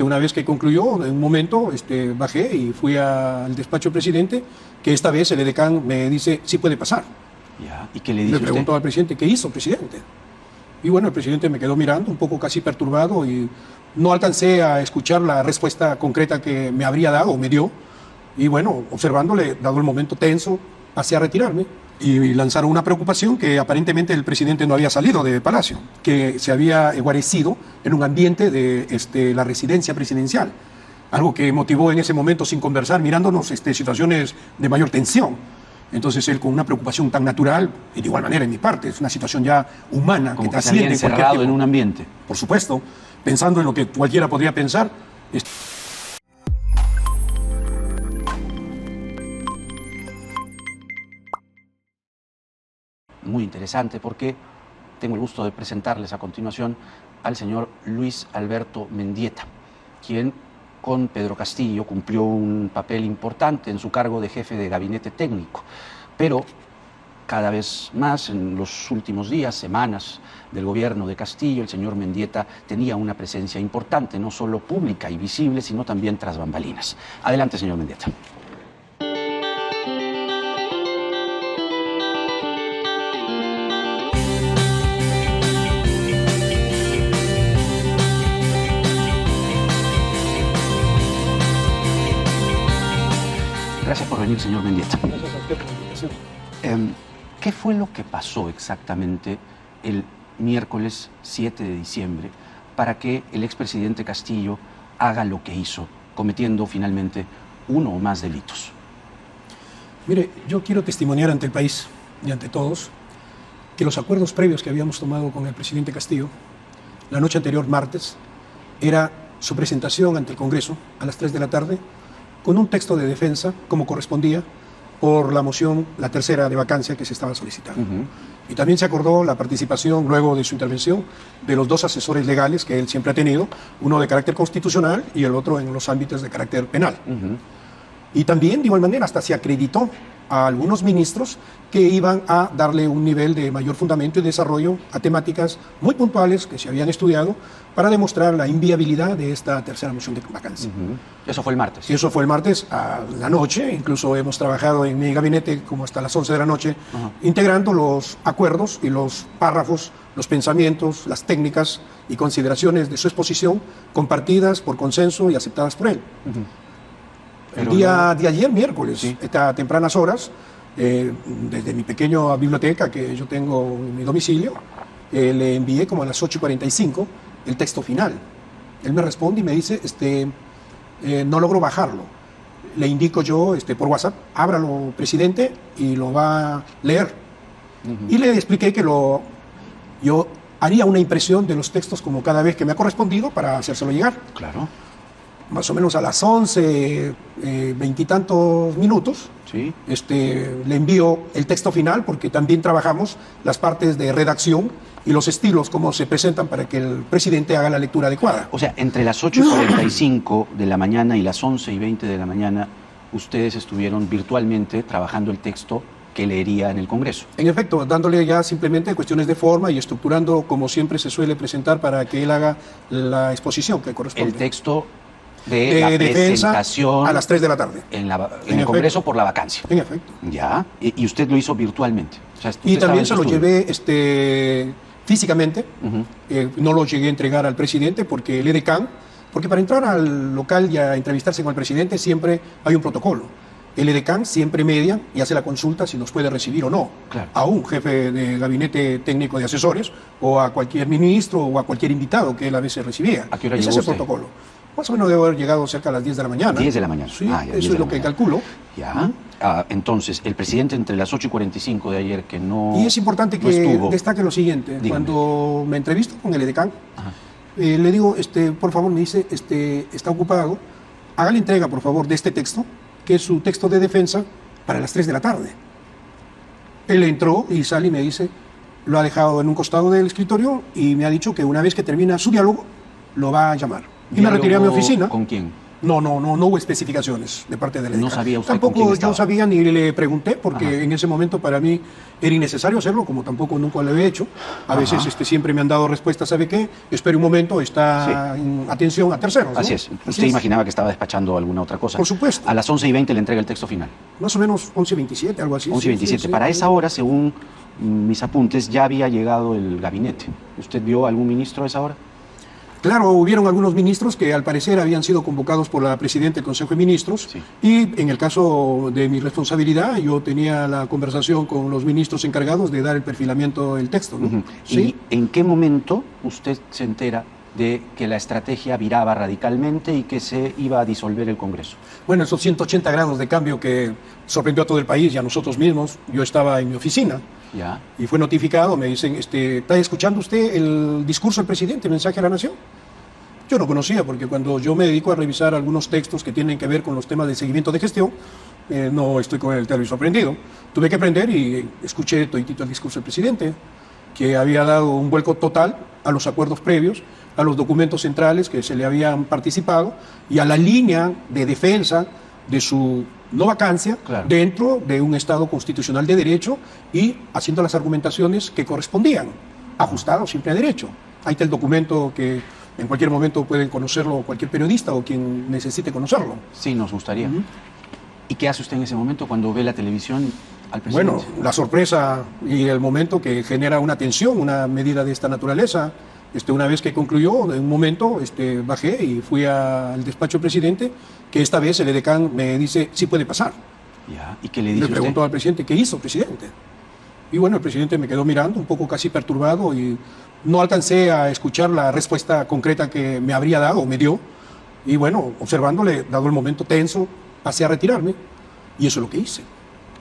Una vez que concluyó, en un momento bajé y fui al despacho del presidente, que esta vez el edecán me dice, sí puede pasar. Ya. ¿Y qué le dice Le preguntó al presidente, ¿qué hizo, presidente? Y bueno, el presidente me quedó mirando, un poco casi perturbado, y no alcancé a escuchar la respuesta concreta que me habría dado o me dio. Y bueno, observándole, dado el momento tenso, pasé a retirarme. Y lanzaron una preocupación que aparentemente el presidente no había salido de Palacio, que se había guarecido en un ambiente de la residencia presidencial. Algo que motivó en ese momento, sin conversar, mirándonos situaciones de mayor tensión. Entonces él, con una preocupación tan natural, y de igual manera en mi parte, es una situación ya humana, como que que se había encerrado en un ambiente. Por supuesto, pensando en lo que cualquiera podría pensar. Muy interesante, porque tengo el gusto de presentarles a continuación al señor Luis Alberto Mendieta, quien con Pedro Castillo cumplió un papel importante en su cargo de jefe de gabinete técnico, pero cada vez más en los últimos días, semanas del gobierno de Castillo, el señor Mendieta tenía una presencia importante, no solo pública y visible, sino también tras bambalinas. Adelante, señor Mendieta. Gracias por venir, señor Mendieta. Gracias a usted por la invitación. ¿Qué fue lo que pasó exactamente el miércoles 7 de diciembre para que el expresidente Castillo haga lo que hizo, cometiendo finalmente uno o más delitos? Mire, yo quiero testimoniar ante el país y ante todos que los acuerdos previos que habíamos tomado con el presidente Castillo la noche anterior, martes, era su presentación ante el Congreso a las 3 de la tarde con un texto de defensa, como correspondía, por la moción, la tercera de vacancia que se estaba solicitando. Y también se acordó la participación, luego de su intervención, de los dos asesores legales que él siempre ha tenido, uno de carácter constitucional y el otro en los ámbitos de carácter penal. Y también, de igual manera, hasta se acreditó a algunos ministros que iban a darle un nivel de mayor fundamento y desarrollo a temáticas muy puntuales que se habían estudiado para demostrar la inviabilidad de esta tercera moción de vacancia. Eso fue el martes. Y eso fue el martes a la noche. Incluso hemos trabajado en mi gabinete como hasta las 11 de la noche, integrando los acuerdos y los párrafos, los pensamientos, las técnicas y consideraciones de su exposición, compartidas por consenso y aceptadas por él. El día de ayer, miércoles, a tempranas horas, desde mi pequeña biblioteca que yo tengo en mi domicilio, le envié como a las 8:45 el texto final. Él me responde y me dice, no logro bajarlo. Le indico yo por WhatsApp, ábralo, presidente, y lo va a leer. Y le expliqué que yo haría una impresión de los textos como cada vez que me ha correspondido para hacérselo llegar. Claro. Más o menos a las 11, 20 y tantos minutos, le envío el texto final, porque también trabajamos las partes de redacción y los estilos, cómo se presentan para que el presidente haga la lectura adecuada. O sea, entre las 8:45 de la mañana y las 11:20 de la mañana, ustedes estuvieron virtualmente trabajando el texto que leería en el Congreso. En efecto, dándole ya simplemente cuestiones de forma y estructurando como siempre se suele presentar para que él haga la exposición que corresponde. El texto de la presentación a las 3 de la tarde. En el Congreso por la vacancia. En efecto. Ya, y usted lo hizo virtualmente. O sea, y también se lo llevé físicamente. No lo llegué a entregar al presidente porque el edecán, porque para entrar al local y a entrevistarse con el presidente siempre hay un protocolo. El edecán siempre media y hace la consulta si nos puede recibir o no. Claro. A un jefe de gabinete técnico de asesores o a cualquier ministro o a cualquier invitado que él a veces recibía. ¿A qué hora llegó usted? Es el protocolo. Más o menos debe haber llegado cerca a las 10 de la mañana. 10 de la mañana. Sí, eso es lo que calculo. Ya. Entonces, el presidente entre las 8:45 de ayer que no Y es importante que destaque lo siguiente. Dígame. Cuando me entrevisto con el edecán, le digo, por favor, me dice, está ocupado, haga la entrega, por favor, de este texto, que es su texto de defensa, para las 3 de la tarde. Él entró y sale y me dice, lo ha dejado en un costado del escritorio y me ha dicho que una vez que termina su diálogo, lo va a llamar. Y me retiré a mi oficina. ¿Con quién? No hubo especificaciones de parte de la No EDECAN. sabía usted con quién Tampoco estaba. yo sabía ni le pregunté, porque Ajá. en ese momento para mí era innecesario hacerlo, como tampoco nunca lo he hecho. A Ajá. veces siempre me han dado respuestas, ¿sabe qué? Espere un momento, está en atención a terceros, ¿no? Así es. Así Usted es. imaginaba que estaba despachando alguna otra cosa. Por supuesto. A las 11:20 le entrega el texto final. Más o menos 11:27, algo así. 11:27. Sí. Para esa hora, según mis apuntes, ya había llegado el gabinete. ¿Usted vio algún ministro a esa hora? Claro, hubieron algunos ministros que al parecer habían sido convocados por la presidenta del Consejo de Ministros, Sí. y en el caso de mi responsabilidad yo tenía la conversación con los ministros encargados de dar el perfilamiento del texto, ¿no? Ujú. Sí. ¿Y en qué momento usted se entera de que la estrategia viraba radicalmente y que se iba a disolver el Congreso? Bueno, esos 180 grados de cambio que sorprendió a todo el país y a nosotros mismos. Yo estaba en mi oficina ¿Ya? y fue notificado, me dicen, ¿está escuchando usted el discurso del presidente, mensaje a la nación? Yo no conocía, porque cuando yo me dedico a revisar algunos textos que tienen que ver con los temas de seguimiento de gestión, no estoy con el televisor prendido. Tuve que prender y escuché toditito el discurso del presidente, que había dado un vuelco total a los acuerdos previos, a los documentos centrales que se le habían participado y a la línea de defensa de su no vacancia, Claro. dentro de un Estado constitucional de derecho y haciendo las argumentaciones que correspondían, ajustados siempre a derecho. Ahí está el documento que en cualquier momento pueden conocerlo cualquier periodista o quien necesite conocerlo. Sí, nos gustaría. Ujú. ¿Y qué hace usted en ese momento cuando ve la televisión al presidente? Bueno, la sorpresa y el momento que genera una tensión, una medida de esta naturaleza. Una vez que concluyó, en un momento bajé y fui al despacho del presidente, que esta vez el edecán me dice, sí puede pasar. Ya. ¿Y qué le Le dice usted? pregunto al presidente, ¿qué hizo, presidente? Y bueno, el presidente me quedó mirando, un poco casi perturbado, y no alcancé a escuchar la respuesta concreta que me habría dado o me dio. Y bueno, observándole, dado el momento tenso, pasé a retirarme, y eso es lo que hice.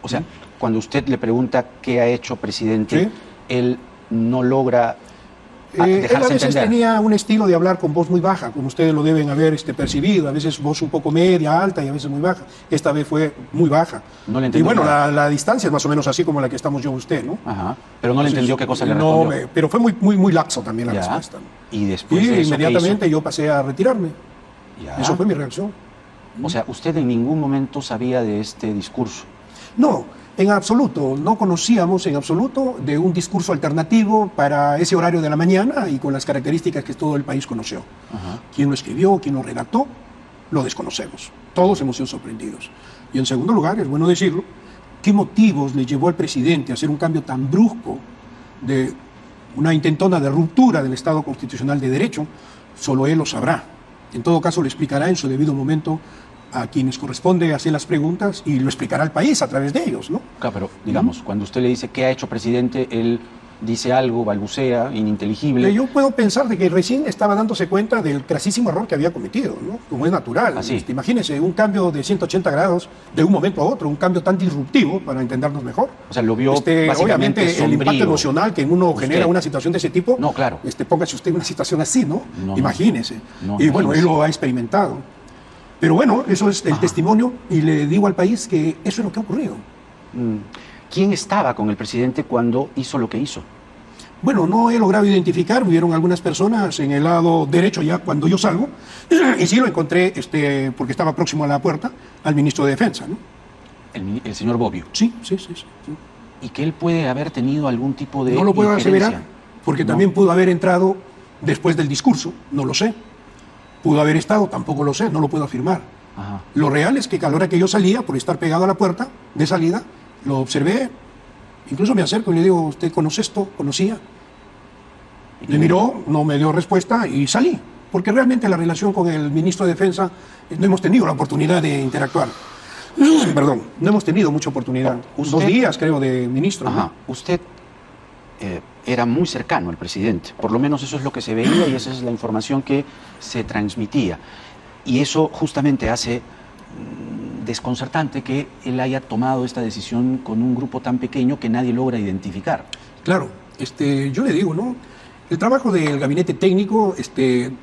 O sea, cuando usted le pregunta qué ha hecho presidente, Sí. él no logra Él a dejarse veces entender. tenía un estilo de hablar con voz muy baja, como ustedes lo deben haber percibido, a veces voz un poco media, alta y a veces muy baja. Esta vez fue muy baja. No le Y entendió bueno, nada. la distancia es más o menos así como la que estamos yo y usted, ¿no? Ajá. Pero no le entendió qué cosa le No, respondió. pero fue muy lapso también la Ya. respuesta. Y después Y de eso, ¿qué inmediatamente yo pasé a retirarme. hizo? Ya. Eso fue mi reacción. O sea, usted en ningún momento sabía de este discurso. No, en absoluto, no conocíamos en absoluto de un discurso alternativo para ese horario de la mañana y con las características que todo el país conoció. Ajá. ¿Quién lo escribió, quién lo redactó? Lo desconocemos. Todos hemos sido sorprendidos. Y en segundo lugar, es bueno decirlo, ¿qué motivos le llevó al presidente a hacer un cambio tan brusco de una intentona de ruptura del Estado constitucional de derecho? Solo él lo sabrá. En todo caso, le explicará en su debido momento a quienes corresponde hacer las preguntas y lo explicará al país a través de ellos, ¿no? Claro, pero digamos, cuando usted le dice qué ha hecho presidente, él dice algo, balbucea, ininteligible. Yo puedo pensar de que recién estaba dándose cuenta del grasísimo error que había cometido, ¿no? Como es natural. Así. Imagínese un cambio de 180 grados de un momento a otro, un cambio tan disruptivo para entendernos mejor. O sea, lo vio básicamente obviamente el sombrío. impacto emocional que en uno Usted. genera una situación de ese tipo. No, claro. Póngase usted en una situación así, ¿no? No, Imagínese. no, Y bueno, imagínese. él lo ha experimentado. Pero bueno, eso es el testimonio y le digo al país que eso es lo que ha ocurrido. ¿Quién estaba con el presidente cuando hizo lo que hizo? Bueno, no he logrado identificar, hubieron algunas personas en el lado derecho ya cuando yo salgo, y sí lo encontré, porque estaba próximo a la puerta, al ministro de Defensa, ¿no? El señor Bobbio. Sí. Y que él puede haber tenido algún tipo de No lo puedo injerencia. aseverar, porque No. también pudo haber entrado después del discurso, no lo sé. Pudo haber estado, tampoco lo sé, no lo puedo afirmar. Ajá. Lo real es que a la hora que yo salía, por estar pegado a la puerta de salida, lo observé, incluso me acerco y le digo, ¿usted conoce esto? ¿Conocía? ¿Y Me miró, no me dio respuesta y salí, porque realmente la relación con el ministro de Defensa no hemos tenido la oportunidad de interactuar. Perdón, no hemos tenido mucha oportunidad. ¿Usted? 2 días, creo, de ministro. ¿no? Ajá. Usted era muy cercano al presidente. Por lo menos eso es lo que se veía y esa es la información que se transmitía. Y eso justamente hace desconcertante que él haya tomado esta decisión con un grupo tan pequeño que nadie logra identificar. Claro, yo le digo, ¿no? El trabajo del gabinete técnico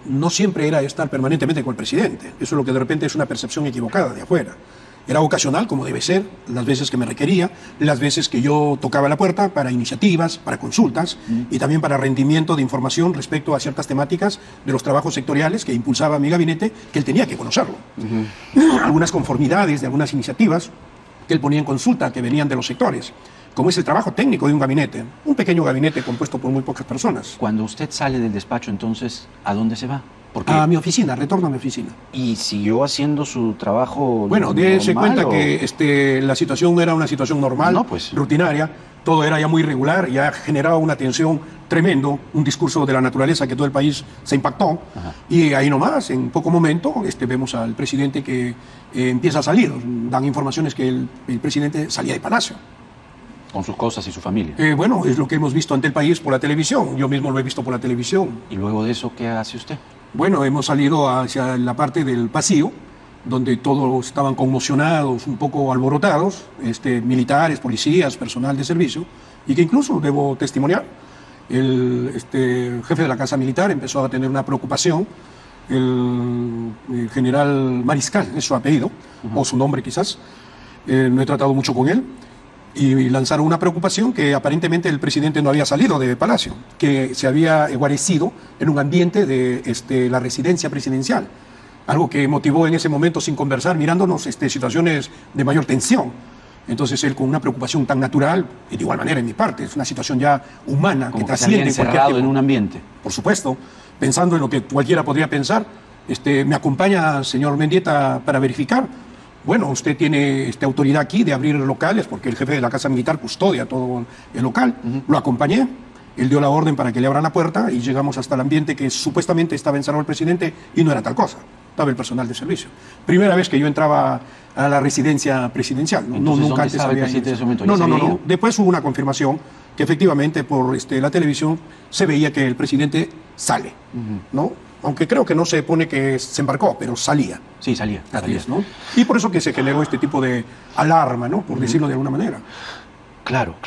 no siempre era estar permanentemente con el presidente. Eso es lo que de repente es una percepción equivocada de afuera. Era ocasional, como debe ser, las veces que me requería, las veces que yo tocaba la puerta para iniciativas, para consultas y también para rendimiento de información respecto a ciertas temáticas de los trabajos sectoriales que impulsaba mi gabinete, que él tenía que conocerlo. Algunas conformidades de algunas iniciativas que él ponía en consulta, que venían de los sectores, como es el trabajo técnico de un gabinete, un pequeño gabinete compuesto por muy pocas personas. Cuando usted sale del despacho, entonces, ¿a dónde se va? Porque A mi oficina, retorno a mi oficina. ¿Y siguió haciendo su trabajo Bueno, dése normal, cuenta o? que la situación no era una situación normal, No, pues. rutinaria, todo era ya muy irregular, ya generaba una tensión tremendo, un discurso de la naturaleza que todo el país se impactó, y ahí nomás, en poco momento, vemos al presidente que empieza a salir, dan informaciones que el presidente salía de Palacio. Con sus cosas y su familia. Bueno, es lo que hemos visto ante el país por la televisión, yo mismo lo he visto por la televisión. ¿Y luego de eso qué hace usted? Bueno, hemos salido hacia la parte del pasillo, donde todos estaban conmocionados, un poco alborotados, militares, policías, personal de servicio, y que incluso, debo testimoniar, el jefe de la Casa Militar empezó a tener una preocupación, el general Mariscal, es su apellido, o su nombre quizás, no he tratado mucho con él, y lanzaron una preocupación que aparentemente el presidente no había salido de Palacio, que se había guarecido en un ambiente de la residencia presidencial, algo que motivó en ese momento, sin conversar, mirándonos situaciones de mayor tensión. Entonces él, con una preocupación tan natural, y de igual manera en mi parte, es una situación ya humana, Como que que se había trasciende cualquier encerrado tipo. en un ambiente. Por supuesto, pensando en lo que cualquiera podría pensar, me acompaña, señor Mendieta, para verificar. Bueno, usted tiene autoridad aquí de abrir locales, porque el jefe de la Casa Militar custodia todo el local. Lo acompañé, él dio la orden para que le abran la puerta y llegamos hasta el ambiente que supuestamente estaba encerrado el presidente y no era tal cosa, estaba el personal de servicio. Primera vez que yo entraba a la residencia presidencial. Entonces, nunca ¿dónde antes estaba el había presidente en ese momento? No, ¿Ya no, se no, veía? no. Después hubo una confirmación que efectivamente por la televisión se veía que el presidente sale, ¿no? Aunque creo que no se pone que se embarcó, pero salía. Sí, salía. Así salía. es, ¿no? Y por eso que se generó este tipo de alarma, ¿no? Por decirlo de alguna manera. Claro, claro.